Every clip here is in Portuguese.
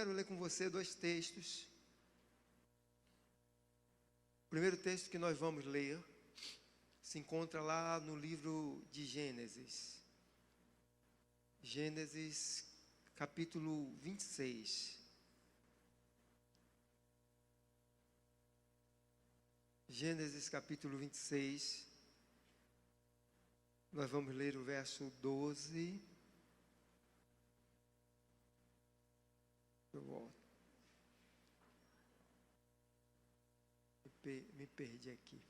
quero ler com você 2 textos. O primeiro texto que nós vamos ler se encontra lá no livro de Gênesis. Gênesis, capítulo 26. Gênesis, capítulo 26. Nós vamos ler o verso 12. Eu volto. Me perdi aqui.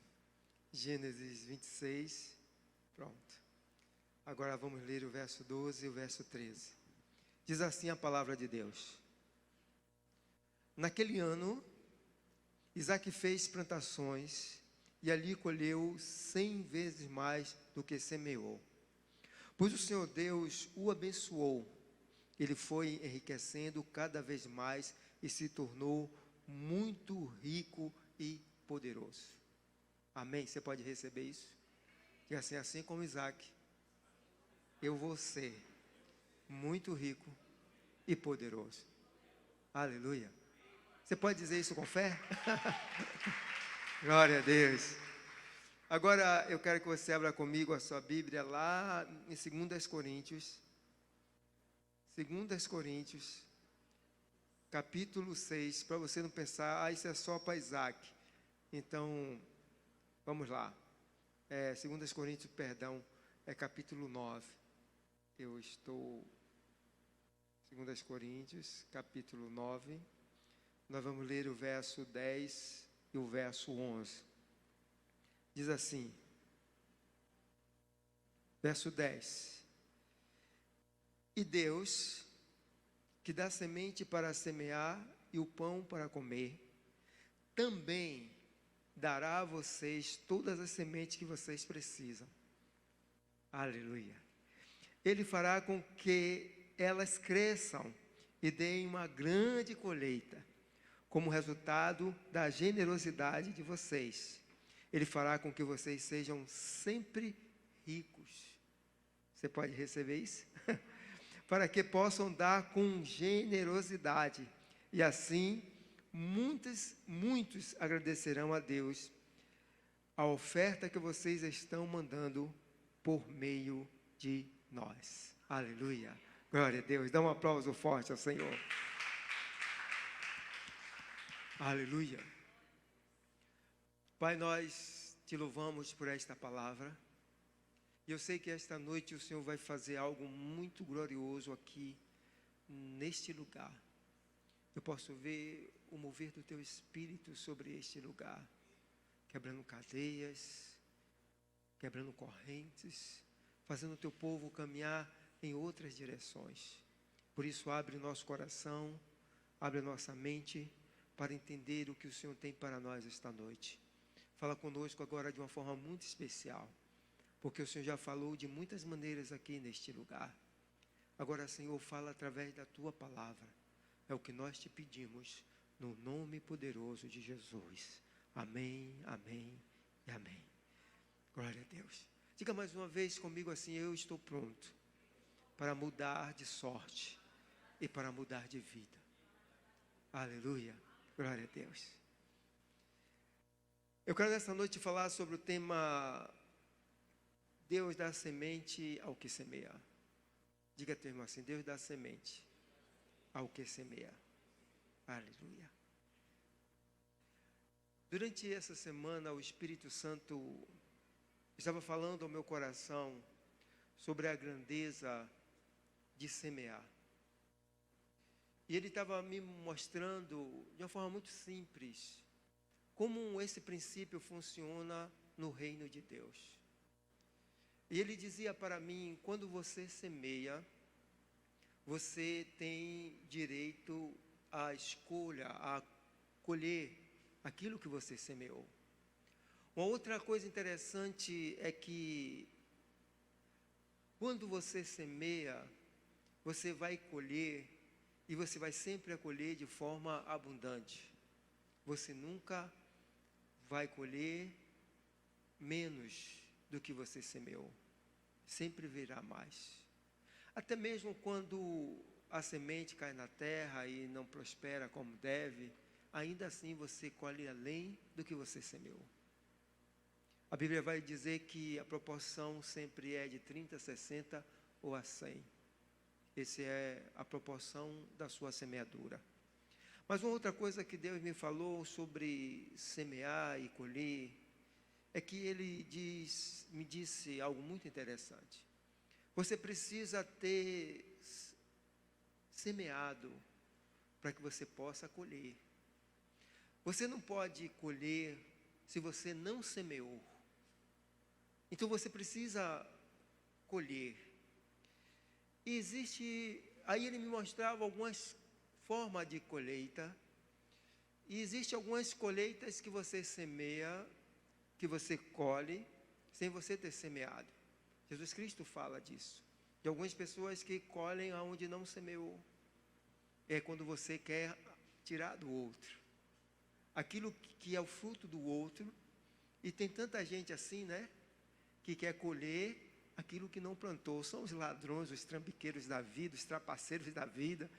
Gênesis 26. Pronto. Agora vamos ler o verso 12 e o verso 13. Diz assim a palavra de Deus. Naquele ano, Isaque fez plantações e ali colheu 100 vezes mais do que semeou. Pois o Senhor Deus o abençoou. Ele foi enriquecendo cada vez mais e se tornou muito rico e poderoso. Amém? Você pode receber isso? E assim como Isaque, eu vou ser muito rico e poderoso. Aleluia. Você pode dizer isso com fé? Glória a Deus. Agora eu quero que você abra comigo a sua Bíblia lá em 2 Coríntios. 2 Coríntios, capítulo 6, para você não pensar, isso é só para Isaque. Então, vamos lá. 2 Coríntios, capítulo 9. Eu estou... 2 Coríntios, capítulo 9. Nós vamos ler o verso 10 e o verso 11. Diz assim, verso 10. E Deus, que dá semente para semear e o pão para comer, também dará a vocês todas as sementes que vocês precisam. Aleluia. Ele fará com que elas cresçam e deem uma grande colheita, como resultado da generosidade de vocês. Ele fará com que vocês sejam sempre ricos. Você pode receber isso? Para que possam dar com generosidade. E assim, muitos agradecerão a Deus a oferta que vocês estão mandando por meio de nós. Aleluia. Glória a Deus. Dá um aplauso forte ao Senhor. Aleluia. Pai, nós te louvamos por esta palavra. E eu sei que esta noite o Senhor vai fazer algo muito glorioso aqui, neste lugar. Eu posso ver o mover do teu Espírito sobre este lugar, quebrando cadeias, quebrando correntes, fazendo o teu povo caminhar em outras direções. Por isso, abre o nosso coração, abre a nossa mente, para entender o que o Senhor tem para nós esta noite. Fala conosco agora de uma forma muito especial, porque o Senhor já falou de muitas maneiras aqui neste lugar. Agora, Senhor, fala através da Tua palavra. É o que nós te pedimos, no nome poderoso de Jesus. Amém, amém e amém. Glória a Deus. Diga mais uma vez comigo assim, eu estou pronto para mudar de sorte e para mudar de vida. Aleluia. Glória a Deus. Eu quero nessa noite falar sobre o tema Deus dá semente ao que semeia. Diga a teu irmão assim, Deus dá semente ao que semeia. Aleluia. Durante essa semana o Espírito Santo estava falando ao meu coração sobre a grandeza de semear. E ele estava me mostrando, de uma forma muito simples, como esse princípio funciona no reino de Deus. E ele dizia para mim, quando você semeia, você tem direito à escolha, a colher aquilo que você semeou. Uma outra coisa interessante é que, quando você semeia, você vai colher, e você vai sempre colher de forma abundante. Você nunca vai colher menos do que você semeou. Sempre virá mais. Até mesmo quando a semente cai na terra e não prospera como deve, ainda assim você colhe além do que você semeou. A Bíblia vai dizer que a proporção sempre é de 30, 60 ou a 100. Essa é a proporção da sua semeadura. Mas uma outra coisa que Deus me falou sobre semear e colher, é que Ele me disse algo muito interessante. Você precisa ter semeado para que você possa colher. Você não pode colher se você não semeou. Então você precisa colher. E aí ele me mostrava algumas formas de colheita. E existem algumas colheitas que você semeia, que você colhe, sem você ter semeado. Jesus Cristo fala disso. De algumas pessoas que colhem aonde não semeou. É quando você quer tirar do outro aquilo que é o fruto do outro. E tem tanta gente assim, né? Que quer colher aquilo que não plantou. São os ladrões, os trambiqueiros da vida, os trapaceiros da vida,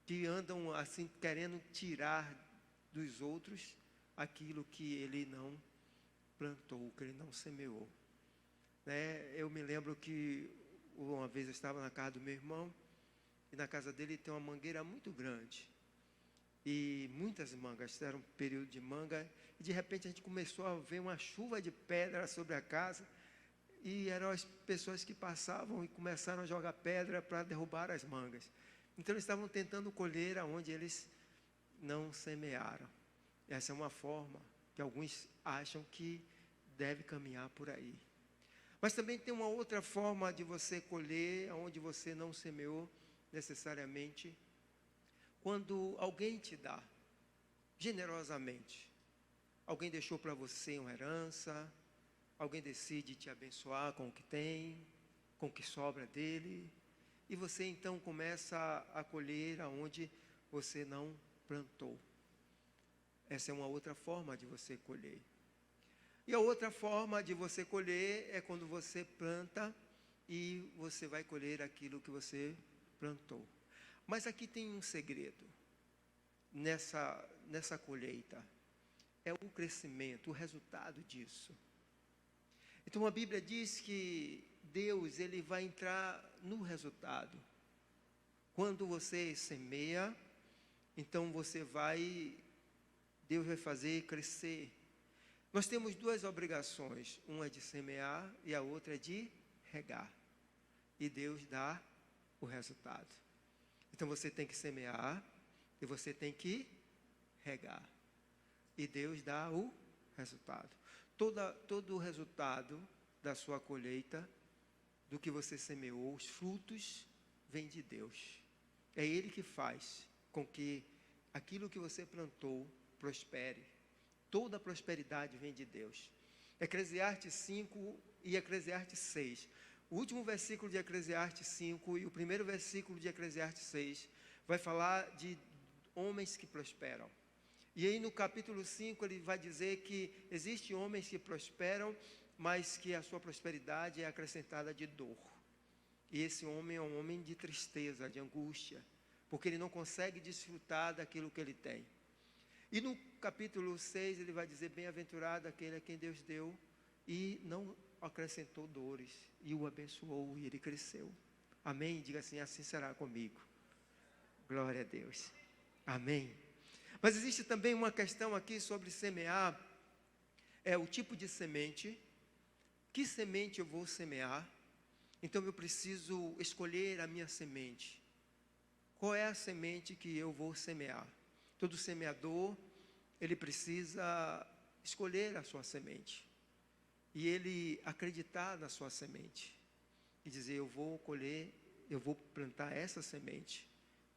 que andam assim querendo tirar dos outros aquilo que ele não plantou, que ele não semeou. Né? Eu me lembro que uma vez eu estava na casa do meu irmão, e na casa dele tem uma mangueira muito grande, e muitas mangas, era um período de manga, e de repente a gente começou a ver uma chuva de pedra sobre a casa, e eram as pessoas que passavam e começaram a jogar pedra para derrubar as mangas. Então eles estavam tentando colher aonde eles não semearam. Essa é uma forma que alguns acham que deve caminhar por aí. Mas também tem uma outra forma de você colher aonde você não semeou necessariamente. Quando alguém te dá, generosamente, alguém deixou para você uma herança, alguém decide te abençoar com o que tem, com o que sobra dele, e você então começa a colher aonde você não plantou. Essa é uma outra forma de você colher. E a outra forma de você colher é quando você planta e você vai colher aquilo que você plantou. Mas aqui tem um segredo nessa colheita. É o crescimento, o resultado disso. Então a Bíblia diz que Deus, ele vai entrar no resultado. Quando você semeia, então Deus vai fazer crescer. Nós temos duas obrigações, uma é de semear e a outra é de regar. E Deus dá o resultado. Então você tem que semear e você tem que regar. E Deus dá o resultado. Todo o resultado da sua colheita, do que você semeou, os frutos, vem de Deus. É Ele que faz com que aquilo que você plantou prospere. Toda a prosperidade vem de Deus. Eclesiastes 5 e Eclesiastes 6. O último versículo de Eclesiastes 5 e o primeiro versículo de Eclesiastes 6 vai falar de homens que prosperam. E aí no capítulo 5 ele vai dizer que existem homens que prosperam, mas que a sua prosperidade é acrescentada de dor. E esse homem é um homem de tristeza, de angústia, porque ele não consegue desfrutar daquilo que ele tem. E no capítulo 6 ele vai dizer, bem-aventurado aquele a quem Deus deu e não acrescentou dores, e o abençoou e ele cresceu. Amém? Diga assim, assim será comigo. Glória a Deus. Amém. Mas existe também uma questão aqui sobre semear, é o tipo de semente. Que semente eu vou semear? Então eu preciso escolher a minha semente. Qual é a semente que eu vou semear? Todo semeador, ele precisa escolher a sua semente. E ele acreditar na sua semente. E dizer, eu vou colher, eu vou plantar essa semente.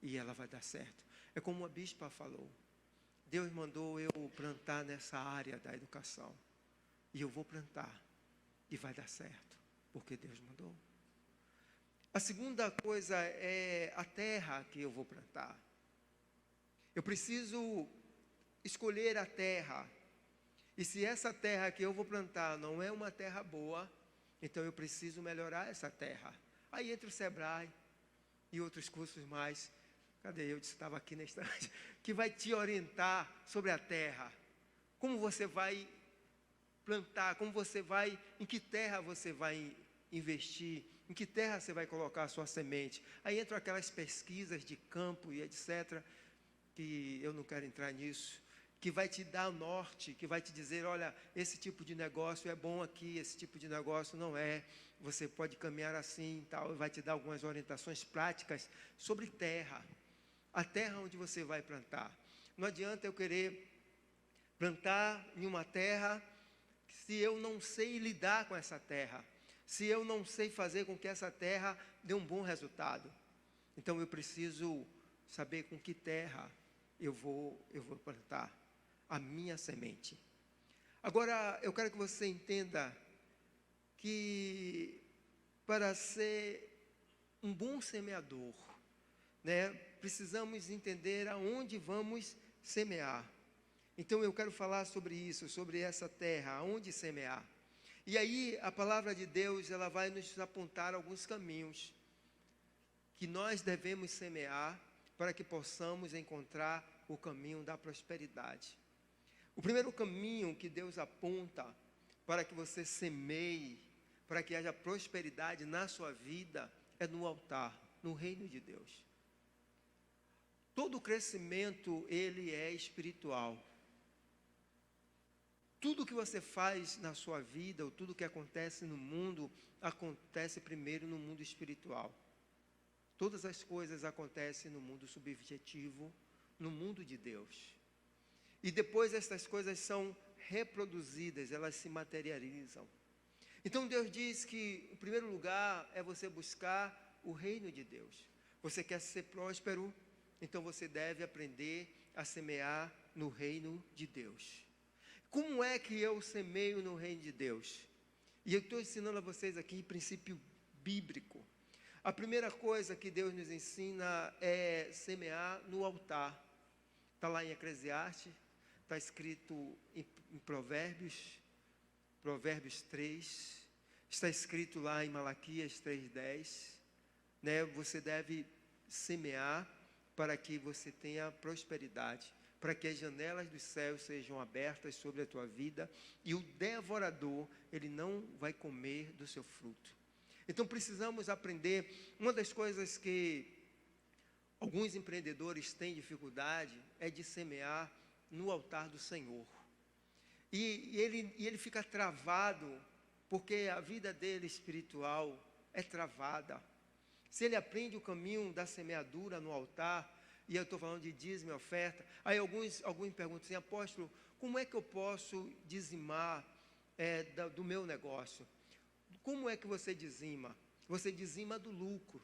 E ela vai dar certo. É como a bispa falou. Deus mandou eu plantar nessa área da educação. E eu vou plantar. E vai dar certo. Porque Deus mandou. A segunda coisa é a terra que eu vou plantar. Eu preciso escolher a terra. E se essa terra que eu vou plantar não é uma terra boa, então eu preciso melhorar essa terra. Aí entra o Sebrae, e outros cursos mais. Cadê eu? Estava aqui na estante. Que vai te orientar sobre a terra. Como você vai plantar, em que terra você vai investir, em que terra você vai colocar a sua semente. Aí entram aquelas pesquisas de campo e etc., que eu não quero entrar nisso, que vai te dar o norte, que vai te dizer, olha, esse tipo de negócio é bom aqui, esse tipo de negócio não é, você pode caminhar assim e tal, vai te dar algumas orientações práticas sobre terra, a terra onde você vai plantar. Não adianta eu querer plantar em uma terra se eu não sei lidar com essa terra, se eu não sei fazer com que essa terra dê um bom resultado. Então eu preciso saber com que terra eu vou plantar a minha semente. Agora, eu quero que você entenda que para ser um bom semeador, né, precisamos entender aonde vamos semear. Então eu quero falar sobre isso, sobre essa terra, aonde semear. E aí a palavra de Deus, ela vai nos apontar alguns caminhos que nós devemos semear para que possamos encontrar o caminho da prosperidade. O primeiro caminho que Deus aponta para que você semeie, para que haja prosperidade na sua vida, é no altar, no reino de Deus. Todo crescimento, ele é espiritual. Tudo que você faz na sua vida, ou tudo que acontece no mundo, acontece primeiro no mundo espiritual. Todas as coisas acontecem no mundo subjetivo, no mundo de Deus. E depois estas coisas são reproduzidas, elas se materializam. Então Deus diz que, em primeiro lugar, é você buscar o reino de Deus. Você quer ser próspero, então você deve aprender a semear no reino de Deus. Como é que eu semeio no reino de Deus? E eu estou ensinando a vocês aqui princípio bíblico. A primeira coisa que Deus nos ensina é semear no altar. Está lá em Eclesiastes, está escrito em Provérbios 3, está escrito lá em Malaquias 3:10, né? Você deve semear para que você tenha prosperidade, para que as janelas dos céus sejam abertas sobre a tua vida e o devorador, ele não vai comer do seu fruto. Então precisamos aprender. Uma das coisas que alguns empreendedores têm dificuldade é de semear no altar do Senhor. E ele fica travado, porque a vida dele espiritual é travada. Se ele aprende o caminho da semeadura no altar, e eu estou falando de dízimo e oferta, aí alguns perguntam assim, apóstolo, como é que eu posso dizimar do meu negócio? Como é que você dizima? Você dizima do lucro.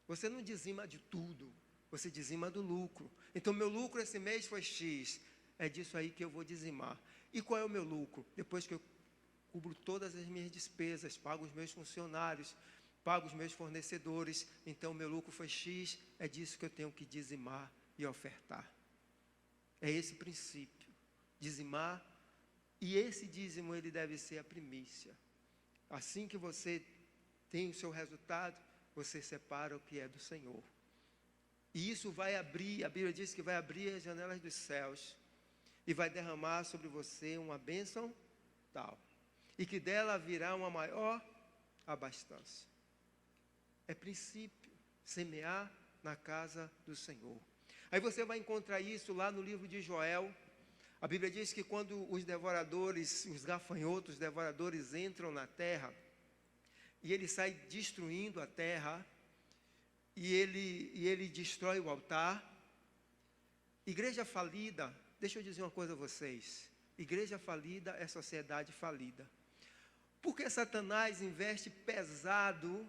Você não dizima de tudo, você dizima do lucro. Então, meu lucro esse mês foi X, é disso aí que eu vou dizimar. E qual é o meu lucro? Depois que eu cubro todas as minhas despesas, pago os meus funcionários, pago os meus fornecedores, então meu lucro foi X, é disso que eu tenho que dizimar e ofertar. É esse princípio, dizimar, e esse dízimo ele deve ser a primícia. Assim que você tem o seu resultado, você separa o que é do Senhor. E isso vai abrir, a Bíblia diz que vai abrir as janelas dos céus e vai derramar sobre você uma bênção tal, e que dela virá uma maior abastança. É princípio, semear na casa do Senhor. Aí você vai encontrar isso lá no livro de Joel. A Bíblia diz que quando os devoradores, os gafanhotos devoradores entram na terra, e ele sai destruindo a terra, e ele destrói o altar. Igreja falida, deixa eu dizer uma coisa a vocês, igreja falida é sociedade falida. Porque Satanás investe pesado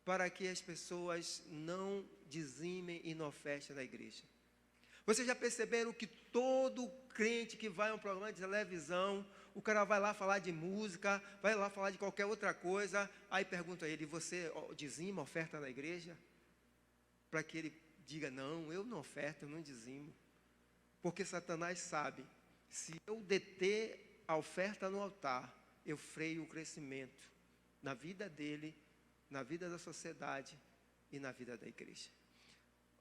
para que as pessoas não dizimem e não ofertem na igreja. Vocês já perceberam que todo crente que vai a um programa de televisão, o cara vai lá falar de música, vai lá falar de qualquer outra coisa, aí pergunta a ele, você dizima, oferta na igreja? Para que ele diga, não, eu não oferto, eu não dizimo. Porque Satanás sabe, se eu deter a oferta no altar, eu freio o crescimento na vida dele, na vida da sociedade e na vida da igreja.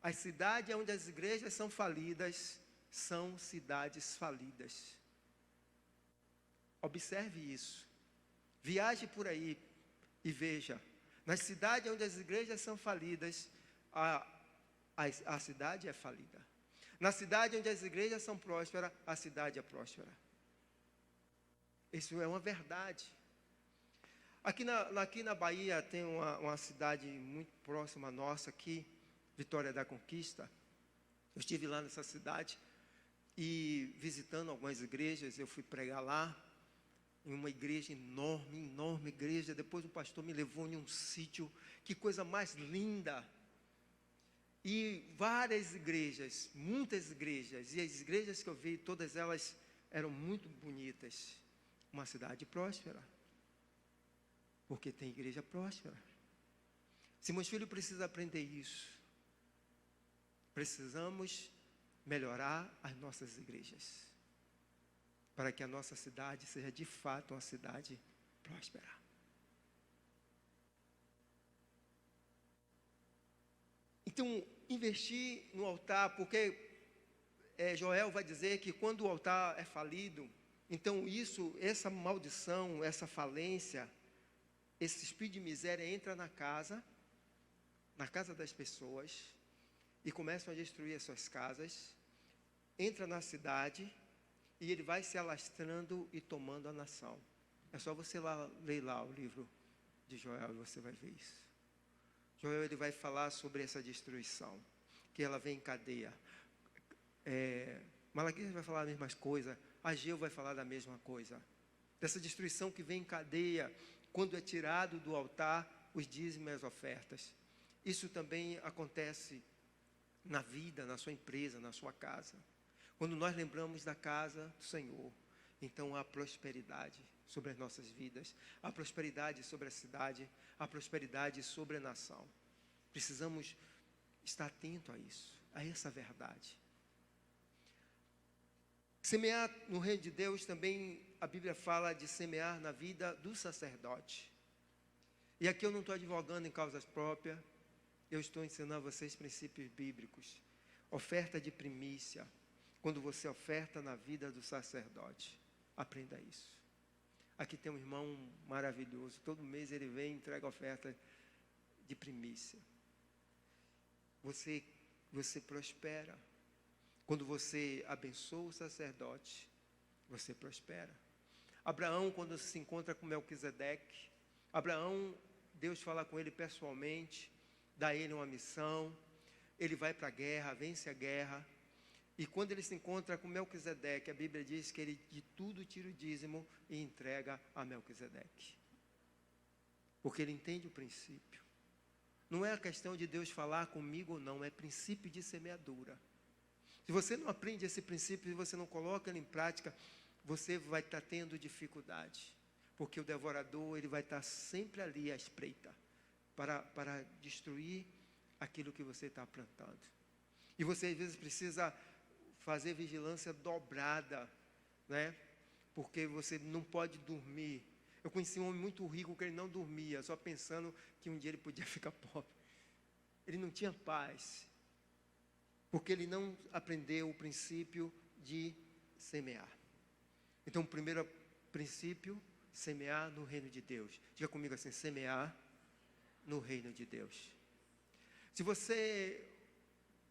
As cidades onde as igrejas são falidas, são cidades falidas. Observe isso. Viaje por aí e veja. Nas cidades onde as igrejas são falidas, a cidade é falida. Na cidade onde as igrejas são prósperas, a cidade é próspera. Isso é uma verdade. Aqui na Bahia tem uma cidade muito próxima à nossa aqui, Vitória da Conquista. Eu estive lá nessa cidade e visitando algumas igrejas, eu fui pregar lá, em uma igreja enorme, enorme igreja. Depois o pastor me levou em um sítio, que coisa mais linda. E várias igrejas, muitas igrejas, e as igrejas que eu vi, todas elas eram muito bonitas. Uma cidade próspera, porque tem igreja próspera. Simões Filho precisa aprender isso. Precisamos melhorar as nossas igrejas, para que a nossa cidade seja de fato uma cidade próspera. Então, investir no altar, porque Joel vai dizer que quando o altar é falido, então essa maldição, essa falência, esse espírito de miséria entra na casa das pessoas, e começam a destruir as suas casas, entra na cidade, e ele vai se alastrando e tomando a nação. É só você ler lá o livro de Joel, e você vai ver isso. Joel, ele vai falar sobre essa destruição, que ela vem em cadeia. Malaquias vai falar a mesma coisa, Ageu vai falar da mesma coisa. Dessa destruição que vem em cadeia, quando é tirado do altar os dízimos e as ofertas. Isso também acontece na vida, na sua empresa, na sua casa. Quando nós lembramos da casa do Senhor, então há prosperidade sobre as nossas vidas, há prosperidade sobre a cidade, há prosperidade sobre a nação. Precisamos estar atento a isso, a essa verdade. Semear no reino de Deus também, a Bíblia fala de semear na vida do sacerdote. E aqui eu não estou advogando em causas próprias, eu estou ensinando a vocês princípios bíblicos. Oferta de primícia, quando você oferta na vida do sacerdote, aprenda isso. Aqui tem um irmão maravilhoso, todo mês ele vem e entrega oferta de primícia. Você prospera. Quando você abençoa o sacerdote, você prospera. Abraão, quando se encontra com Melquisedeque, Deus fala com ele pessoalmente, dá a ele uma missão, ele vai para a guerra, vence a guerra, e quando ele se encontra com Melquisedeque, a Bíblia diz que ele de tudo tira o dízimo e entrega a Melquisedeque, porque ele entende o princípio. Não é a questão de Deus falar comigo ou não, é princípio de semeadura. Se você não aprende esse princípio e você não coloca ele em prática, você vai estar tendo dificuldade, porque o devorador ele vai estar sempre ali à espreita, para destruir aquilo que você está plantando. E você às vezes precisa fazer vigilância dobrada, né? Porque você não pode dormir. Eu conheci um homem muito rico que ele não dormia, só pensando que um dia ele podia ficar pobre. Ele não tinha paz, porque ele não aprendeu o princípio de semear. Então, o primeiro princípio, semear no reino de Deus. Diga comigo assim, semear no reino de Deus. Se você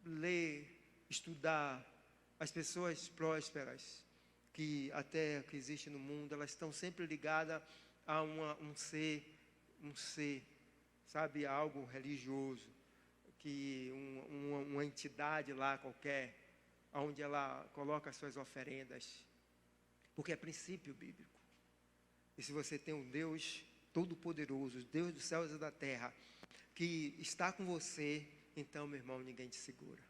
ler, estudar as pessoas prósperas que existem no mundo, elas estão sempre ligadas a um ser, sabe, a algo religioso, que uma entidade lá qualquer, onde ela coloca as suas oferendas, porque é princípio bíblico. E se você tem um Deus todo-poderoso, Deus dos céus e da terra, que está com você, então, meu irmão, ninguém te segura.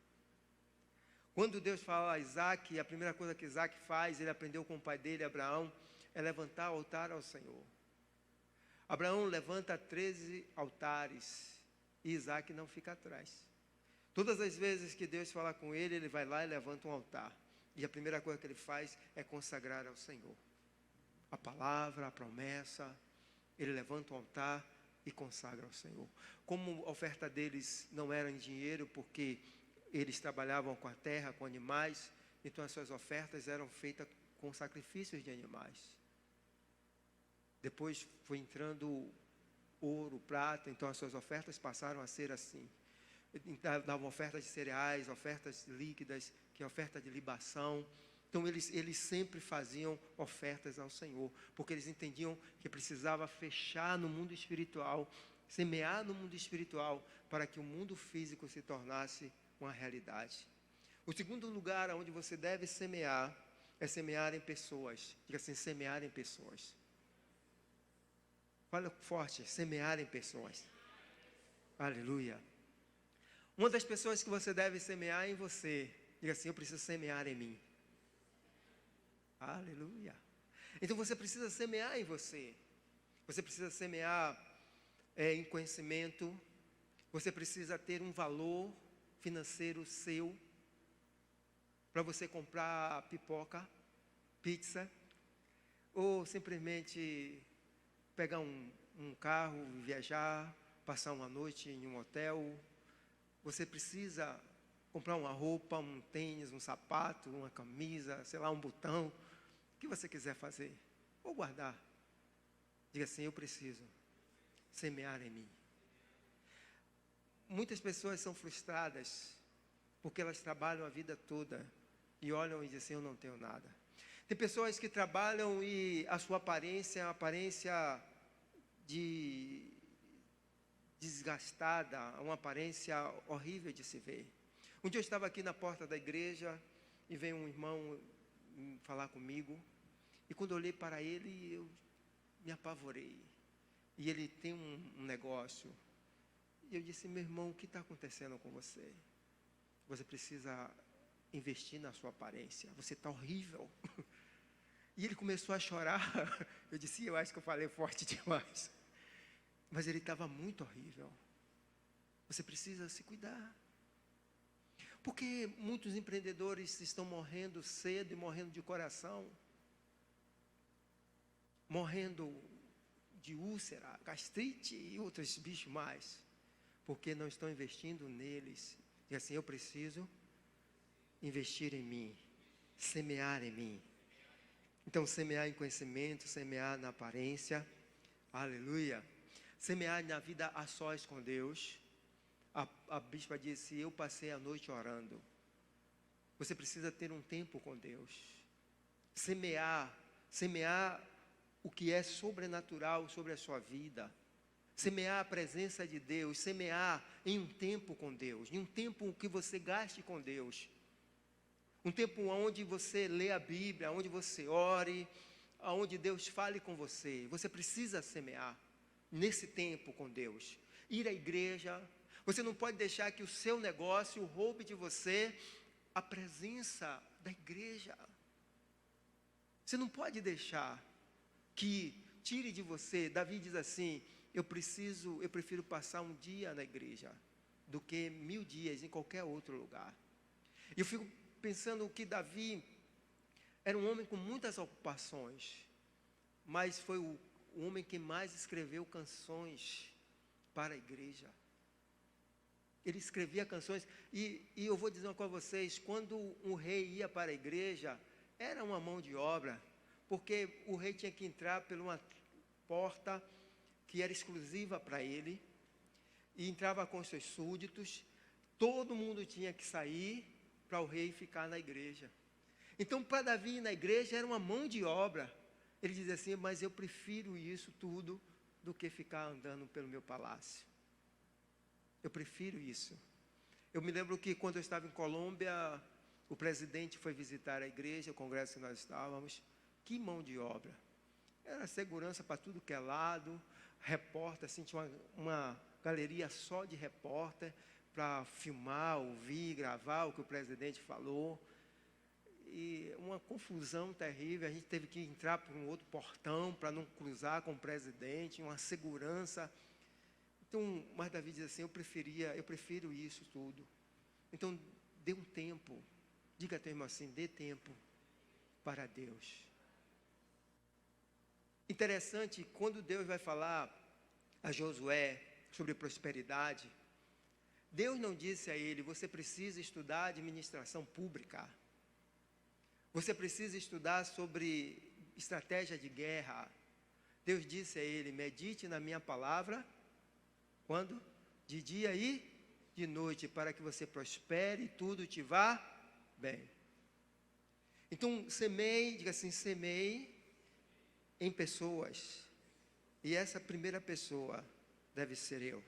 Quando Deus fala a Isaac, a primeira coisa que Isaac faz, ele aprendeu com o pai dele, Abraão, é levantar o altar ao Senhor. Abraão levanta 13 altares, e Isaac não fica atrás. Todas as vezes que Deus fala com ele, ele vai lá e levanta um altar. E a primeira coisa que ele faz é consagrar ao Senhor a palavra, a promessa. Ele levanta o altar e consagra ao Senhor. Como a oferta deles não era em dinheiro, porque eles trabalhavam com a terra, com animais, então as suas ofertas eram feitas com sacrifícios de animais. Depois foi entrando ouro, prata, então as suas ofertas passaram a ser assim. Davam ofertas de cereais, ofertas líquidas, que é oferta de libação. Então eles sempre faziam ofertas ao Senhor, porque eles entendiam que precisava fechar no mundo espiritual, semear no mundo espiritual, para que o mundo físico se tornasse uma realidade. O segundo lugar onde você deve semear é semear em pessoas. Diga assim, semear em pessoas. Fala forte, semear em pessoas. Aleluia. Uma das pessoas que você deve semear é em você. Diga assim, eu preciso semear em mim. Aleluia. Então você precisa semear em você. Você precisa semear em conhecimento. Você precisa ter um valor financeiro seu para você comprar pipoca, pizza, ou simplesmente pegar um carro, viajar, passar uma noite em um hotel. Você precisa comprar uma roupa, um tênis, um sapato, uma camisa, sei lá, um botão, o que você quiser fazer, ou guardar. Diga assim, eu preciso semear em mim. Muitas pessoas são frustradas porque elas trabalham a vida toda e olham e dizem assim, eu não tenho nada. Tem pessoas que trabalham e a sua aparência é uma aparência desgastada, uma aparência horrível de se ver. Um dia eu estava aqui na porta da igreja e veio um irmão falar comigo, e quando eu olhei para ele, eu me apavorei. E ele tem um negócio. E eu disse, meu irmão, o que está acontecendo com você? Você precisa investir na sua aparência, você está horrível. E ele começou a chorar. Eu disse, eu acho que eu falei forte demais. Mas ele estava muito horrível. Você precisa se cuidar. Porque muitos empreendedores estão morrendo cedo e morrendo de coração. Morrendo de úlcera, gastrite e outros bichos mais. Porque não estão investindo neles. E assim, eu preciso investir em mim. Semear em mim. Então, semear em conhecimento, semear na aparência. Aleluia. Semear na vida a sós com Deus. A bispa disse, eu passei a noite orando. Você precisa ter um tempo com Deus. Semear o que é sobrenatural sobre a sua vida. Semear a presença de Deus, semear em um tempo com Deus, em um tempo que você gaste com Deus. Um tempo onde você lê a Bíblia, onde você ore, onde Deus fale com você. Você precisa semear nesse tempo com Deus. Ir à igreja. Você não pode deixar que o seu negócio roube de você a presença da igreja. Você não pode deixar que tire de você. Davi diz assim, eu prefiro passar um dia na igreja do que 1000 dias em qualquer outro lugar. E eu fico pensando que Davi era um homem com muitas ocupações, mas foi o homem que mais escreveu canções para a igreja. Ele escrevia canções, e eu vou dizer uma coisa a vocês, quando um rei ia para a igreja, era uma mão de obra, porque o rei tinha que entrar por uma porta que era exclusiva para ele, e entrava com os seus súditos, todo mundo tinha que sair para o rei ficar na igreja. Então, para Davi ir na igreja era uma mão de obra. Ele dizia assim, mas eu prefiro isso tudo do que ficar andando pelo meu palácio. Eu prefiro isso. Eu me lembro que quando eu estava em Colômbia, o presidente foi visitar a igreja, o congresso que nós estávamos. Que mão de obra. Era segurança para tudo que é lado, repórter, assim, tinha uma galeria só de repórter, para filmar, ouvir, gravar o que o presidente falou. E uma confusão terrível, a gente teve que entrar por um outro portão para não cruzar com o presidente, uma segurança. Então, mas Davi diz assim, eu prefiro isso tudo. Então, dê um tempo, diga a teu irmão assim, dê tempo para Deus. Interessante, quando Deus vai falar a Josué sobre prosperidade, Deus não disse a ele: você precisa estudar administração pública, você precisa estudar sobre estratégia de guerra. Deus disse a ele: medite na minha palavra, quando? De dia e de noite, para que você prospere e tudo te vá bem. Então, semeie, diga assim, semeie em pessoas. E essa primeira pessoa deve ser eu.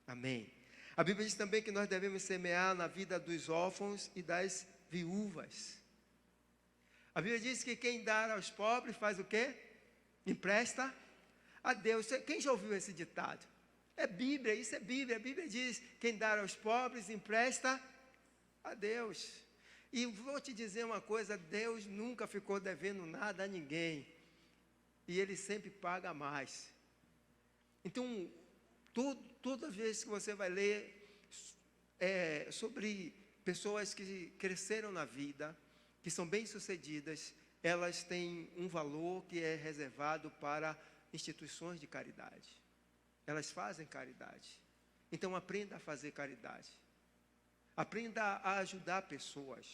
Amém. A Bíblia diz também que nós devemos semear na vida dos órfãos e das viúvas. A Bíblia diz que quem dá aos pobres faz o quê? Empresta a Deus. Quem já ouviu esse ditado? É Bíblia, isso é Bíblia. A Bíblia diz: quem dá aos pobres empresta a Deus. E vou te dizer uma coisa: Deus nunca ficou devendo nada a ninguém. E Ele sempre paga mais. Então, toda vez que você vai ler sobre pessoas que cresceram na vida, que são bem-sucedidas, elas têm um valor que é reservado para instituições de caridade. Elas fazem caridade. Então, aprenda a fazer caridade. Aprenda a ajudar pessoas,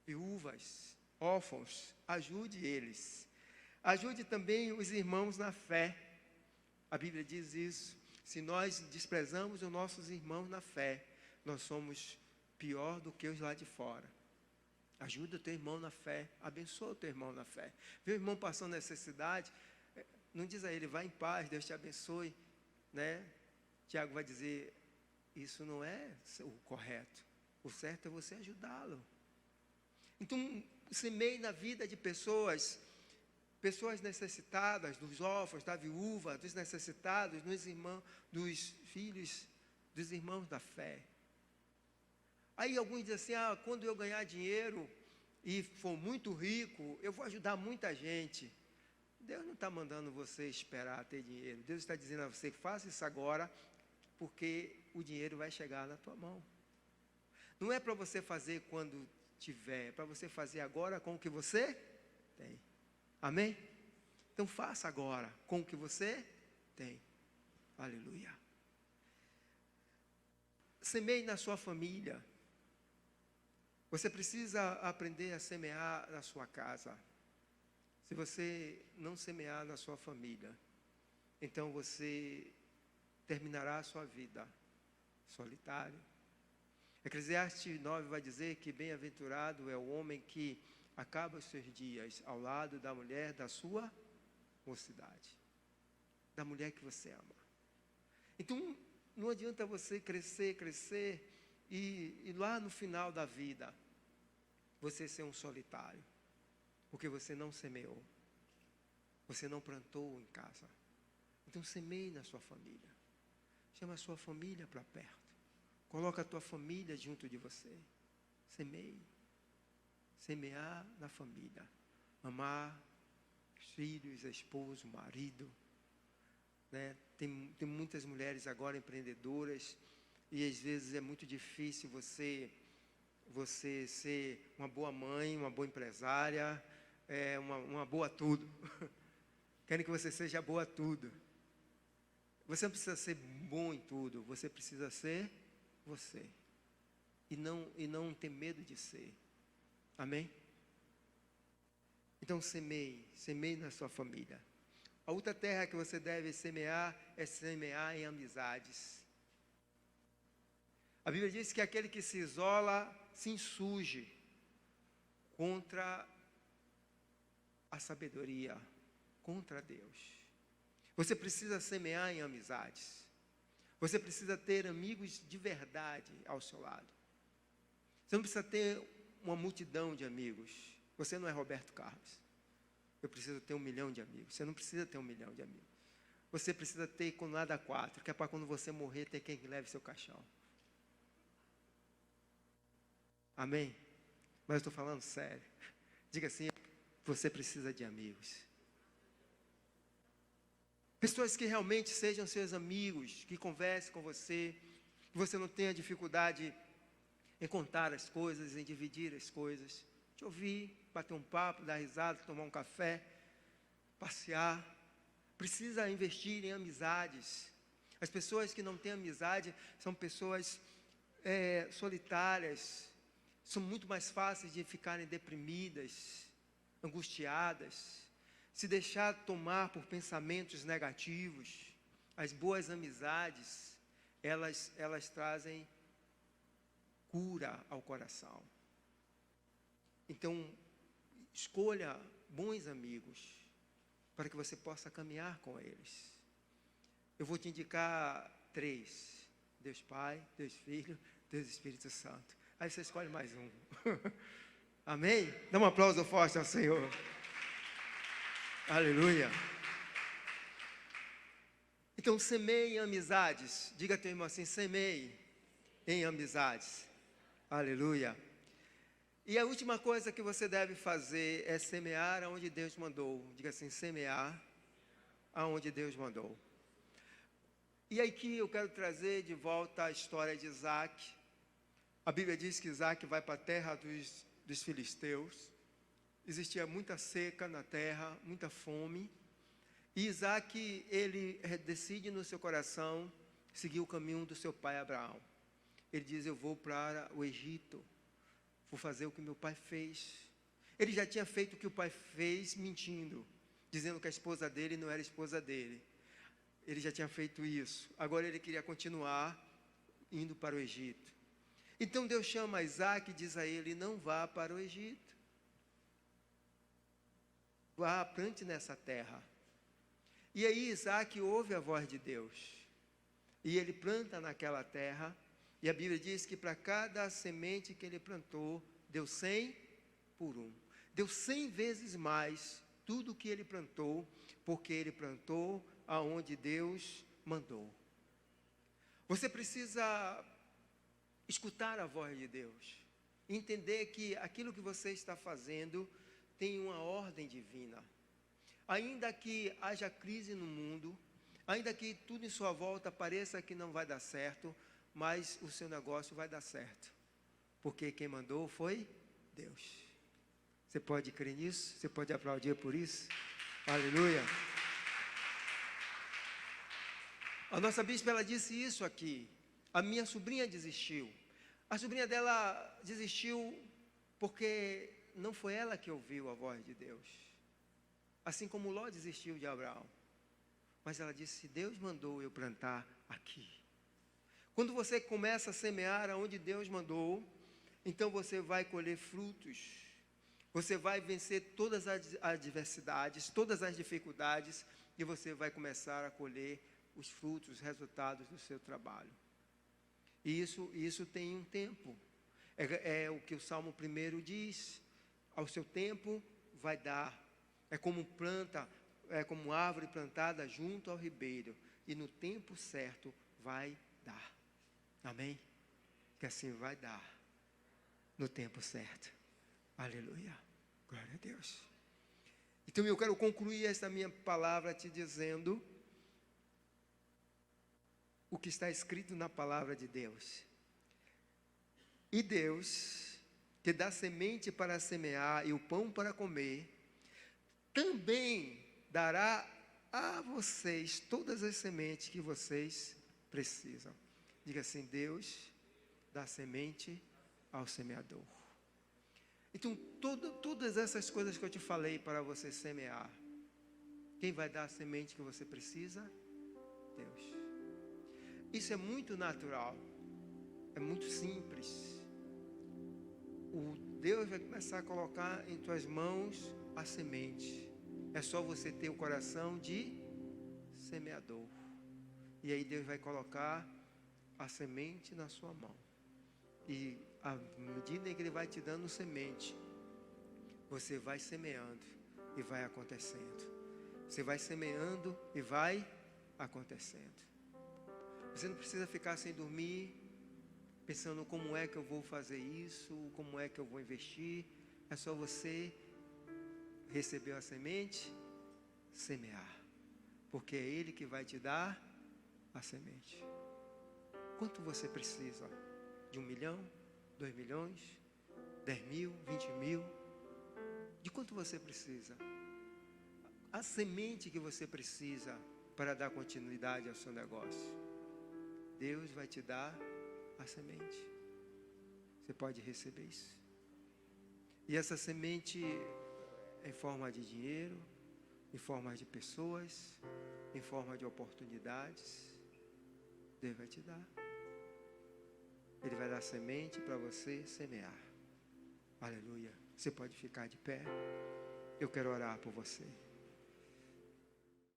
viúvas, órfãos, ajude eles. Ajude também os irmãos na fé. A Bíblia diz isso: se nós desprezamos os nossos irmãos na fé, nós somos pior do que os lá de fora. Ajuda o teu irmão na fé, abençoa o teu irmão na fé. Vê o irmão passando necessidade, não diz a ele: vá em paz, Deus te abençoe, né? Tiago vai dizer: isso não é o correto, o certo é você ajudá-lo. Então, semeie na vida de pessoas necessitadas, dos órfãos, da viúva, dos necessitados, dos irmãos, dos filhos, dos irmãos da fé. Aí alguns dizem assim: quando eu ganhar dinheiro e for muito rico, eu vou ajudar muita gente. Deus não está mandando você esperar ter dinheiro. Deus está dizendo a você: faça isso agora, porque o dinheiro vai chegar na tua mão. Não é para você fazer quando tiver, é para você fazer agora com o que você tem. Amém? Então faça agora com o que você tem. Aleluia. Semeie na sua família. Você precisa aprender a semear na sua casa. Se você não semear na sua família, então você terminará a sua vida solitário. Eclesiastes 9 vai dizer que bem-aventurado é o homem que acaba os seus dias ao lado da mulher da sua mocidade, da mulher que você ama. Então, não adianta você crescer e lá no final da vida você ser um solitário, porque você não semeou, você não plantou em casa. Então, semeie na sua família, chama a sua família para perto, coloca a tua família junto de você, semeie. Semear na família, amar os filhos, a esposa, o marido, né? Tem muitas mulheres agora empreendedoras, e às vezes é muito difícil você ser uma boa mãe, uma boa empresária, uma boa tudo. Querem que você seja boa tudo. Você não precisa ser bom em tudo, você precisa ser você. E não ter medo de ser. Amém? Então semeie na sua família. A outra terra que você deve semear é semear em amizades. A Bíblia diz que aquele que se isola se insurge contra a sabedoria, contra Deus. Você precisa semear em amizades. Você precisa ter amigos de verdade ao seu lado. Você não precisa ter uma multidão de amigos. Você não é Roberto Carlos. Eu preciso ter 1 milhão de amigos. Você não precisa ter 1 milhão de amigos. Você precisa ter com nada 4, que é para quando você morrer ter quem leve seu caixão. Amém? Mas eu estou falando sério. Diga assim: você precisa de amigos. Pessoas que realmente sejam seus amigos, que conversem com você, que você não tenha dificuldade em contar as coisas, em dividir as coisas. Te ouvir, bater um papo, dar risada, tomar um café, passear. Precisa investir em amizades. As pessoas que não têm amizade são pessoas solitárias, são muito mais fáceis de ficarem deprimidas, angustiadas, se deixar tomar por pensamentos negativos. As boas amizades, elas trazem cura ao coração. Então, escolha bons amigos, para que você possa caminhar com eles. Eu vou te indicar 3. Deus Pai, Deus Filho, Deus Espírito Santo. Aí você escolhe mais um. Amém? Dá um aplauso forte ao Senhor. Aleluia. Então, semeie em amizades. Diga a teu irmão assim, semeie em amizades. Aleluia. E a última coisa que você deve fazer é semear aonde Deus mandou. Diga assim, semear aonde Deus mandou. E aqui eu quero trazer de volta a história de Isaac. A Bíblia diz que Isaac vai para a terra dos filisteus. Existia muita seca na terra, muita fome. E Isaac, ele decide no seu coração seguir o caminho do seu pai Abraão. Ele diz, eu vou para o Egito, vou fazer o que meu pai fez. Ele já tinha feito o que o pai fez mentindo, dizendo que a esposa dele não era esposa dele. Ele já tinha feito isso. Agora ele queria continuar indo para o Egito. Então Deus chama Isaac e diz a ele, não vá para o Egito. Vá, plante nessa terra. E aí Isaac ouve a voz de Deus. E ele planta naquela terra. E a Bíblia diz que para cada semente que ele plantou, deu 100 por 1. Deu 100 vezes mais tudo que ele plantou, porque ele plantou aonde Deus mandou. Você precisa escutar a voz de Deus. Entender que aquilo que você está fazendo tem uma ordem divina. Ainda que haja crise no mundo, ainda que tudo em sua volta pareça que não vai dar certo, mas o seu negócio vai dar certo. Porque quem mandou foi Deus. Você pode crer nisso? Você pode aplaudir por isso? Aleluia. A nossa bispa, ela disse isso aqui. A minha sobrinha desistiu. A sobrinha dela desistiu porque não foi ela que ouviu a voz de Deus. Assim como Ló desistiu de Abraão. Mas ela disse, Deus mandou eu plantar aqui. Quando você começa a semear aonde Deus mandou, então você vai colher frutos. Você vai vencer todas as adversidades, todas as dificuldades, e você vai começar a colher os frutos, os resultados do seu trabalho. E isso tem um tempo. É o que o Salmo 1 diz. Ao seu tempo vai dar. É como árvore plantada junto ao ribeiro. E no tempo certo vai dar. Amém? Que assim vai dar. No tempo certo. Aleluia. Glória a Deus. Então eu quero concluir esta minha palavra te dizendo o que está escrito na palavra de Deus. E Deus, que dá semente para semear e o pão para comer, também dará a vocês todas as sementes que vocês precisam. Diga assim, Deus dá semente ao semeador. Então, todas essas coisas que eu te falei para você semear, quem vai dar a semente que você precisa? Deus. Isso é muito natural, é muito simples. O Deus vai começar a colocar em tuas mãos a semente. É só você ter o coração de semeador. E aí Deus vai colocar a semente na sua mão. E à medida em que Ele vai te dando semente, você vai semeando e vai acontecendo. Você vai semeando e vai acontecendo. Você não precisa ficar sem dormir, pensando como é que eu vou fazer isso, como é que eu vou investir. É só você receber a semente, semear. Porque é Ele que vai te dar a semente. Quanto você precisa? De 1 milhão? 2 milhões? 10 mil? 20 mil? De quanto você precisa? a semente que você precisa para dar continuidade ao seu negócio. Deus vai te dar a semente. Você pode receber isso. E essa semente, em forma de dinheiro, em forma de pessoas, em forma de oportunidades, Deus vai te dar. Ele vai dar semente para você semear. Aleluia. Você pode ficar de pé. Eu quero orar por você.